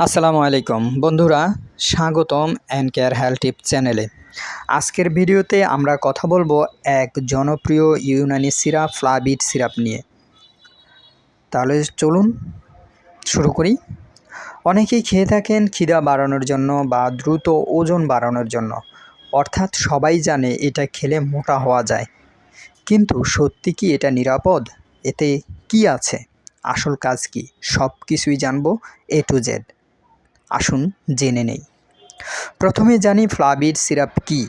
আসসালামু আলাইকুম বন্ধুরা, স্বাগতম এনকেয়ার হেলথ টিপস চ্যানেলে। আজকের ভিডিওতে আমরা কথা বলবো এক জনপ্রিয় ইউনানি সিরাপ ফ্লাভিড সিরাপ নিয়ে। তাহলে চলুন শুরু করি। অনেকেই খেয়ে থাকেন খিদা বাড়ানোর জন্য বা দ্রুত ওজন বাড়ানোর জন্য, অর্থাৎ সবাই জানে এটা খেলে মোটা হওয়া যায়। কিন্তু সত্যি কি এটা নিরাপদ? এতে কি আছে, আসল কাজ কি, সব কিছুই জানবো A to Z। আসুন জেনে নেই। প্রথমে জানি ফ্লাভিড সিরাপ কি।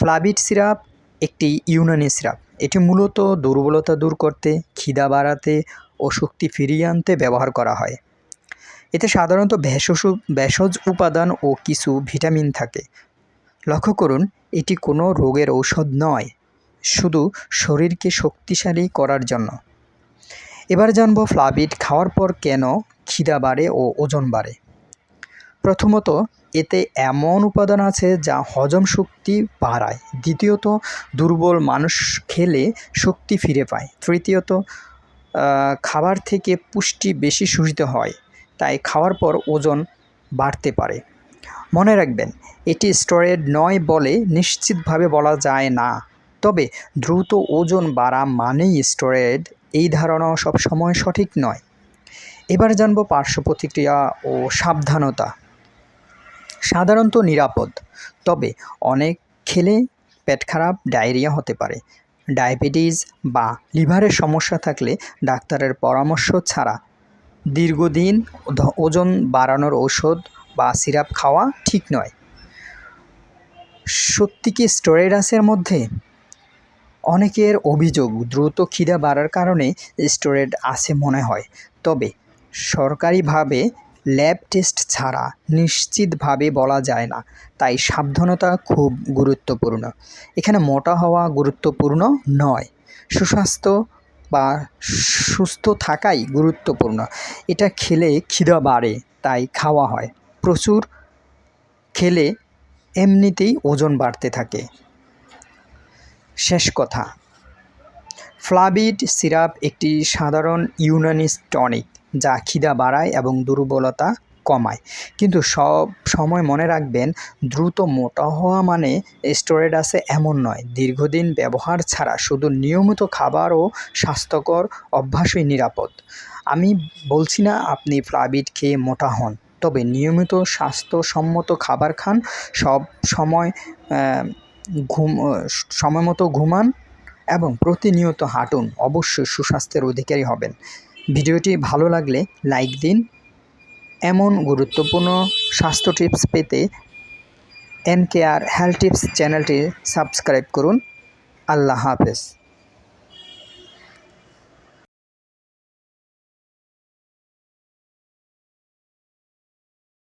ফ্লাভিড সিরাপ একটি ইউনানি সিরাপ। এটি মূলত দুর্বলতা দূর করতে, খিদা বাড়াতে ও শক্তি ফিরিয়ে আনতে ব্যবহার করা হয়। এতে সাধারণত ভেষজ উপাদান ও কিছু ভিটামিন থাকে। লক্ষ্য করুন, এটি কোনো রোগের ঔষধ নয়, শুধু শরীরকে শক্তিশালী করার জন্য। এবার জানব ফ্লাভিড খাওয়ার পর কেন খিদা বাড়ে ও ওজন বাড়ে। প্রথমত, এতে এমন উপাদান আছে যা হজম শক্তি বাড়ায়। দ্বিতীয়ত, দুর্বল মানুষ খেলে শক্তি ফিরে পায়। তৃতীয়ত, খাবার থেকে পুষ্টি বেশি শোষিত হয়, তাই খাওয়ার পর ওজন বাড়তে পারে। মনে রাখবেন, এটি স্টেরয়েড নয় বলে নিশ্চিতভাবে বলা যায় না, তবে দ্রুত ওজন বাড়া মানেই স্টেরয়েড, এই ধারণাও সবসময় সঠিক নয়। এবার জানব পার্শ্ব প্রতিক্রিয়া ও সাবধানতা। সাধারণত নিরাপদ, তবে অনেক খেলে পেট খারাপ, ডায়রিয়া হতে পারে। ডায়াবেটিস বা লিভারের সমস্যা থাকলে ডাক্তারের পরামর্শ ছাড়া দীর্ঘদিন ওজন বাড়ানোর ঔষধ বা সিরাপ খাওয়া ঠিক নয়। সত্যি কি স্টেরয়েড আছে এর মধ্যে? অনেকের অভিযোগ দ্রুত খিদা বাড়ার কারণে স্টেরয়েড আছে মনে হয়, তবে সরকারিভাবে ল্যাব টেস্ট ছাড়া নিশ্চিতভাবে বলা যায় না, তাই সাবধানতা খুব গুরুত্বপূর্ণ। এখানে মোটা হওয়া গুরুত্বপূর্ণ নয়, সুস্বাস্থ্য বা সুস্থ থাকাই গুরুত্বপূর্ণ। এটা খেলে খিদা বাড়ে তাই খাওয়া হয়, প্রচুর খেলে এমনিতেই ওজন বাড়তে থাকে। শেষ কথা, ফ্লাভিড সিরাপ একটি সাধারণ ইউনানি টনিক যা খিদা বাড়ায় এবং দুর্বলতা কমায়। কিন্তু সব সময় মনে রাখবেন, দ্রুত মোটা হওয়া মানে স্টেরয়েড আছে এমন নয়। দীর্ঘদিন ব্যবহার ছাড়া শুধু নিয়মিত খাবার ও স্বাস্থ্যকর অভ্যাসই নিরাপদ। আমি বলছি না আপনি ফ্লাভিড খেয়ে মোটা হন, তবে নিয়মিত স্বাস্থ্যসম্মত খাবার খান, সব সময় সময় মতো ঘুমান এবং প্রতিনিয়ত হাঁটুন, অবশ্যই সুস্বাস্থ্যের অধিকারী হবেন। ভিডিওটি ভালো লাগলে লাইক দিন। এমন গুরুত্বপূর্ণ স্বাস্থ্য টিপস পেতে এনকেয়ার হেলথ টিপস চ্যানেলটি সাবস্ক্রাইব করুন। আল্লাহ হাফেজ।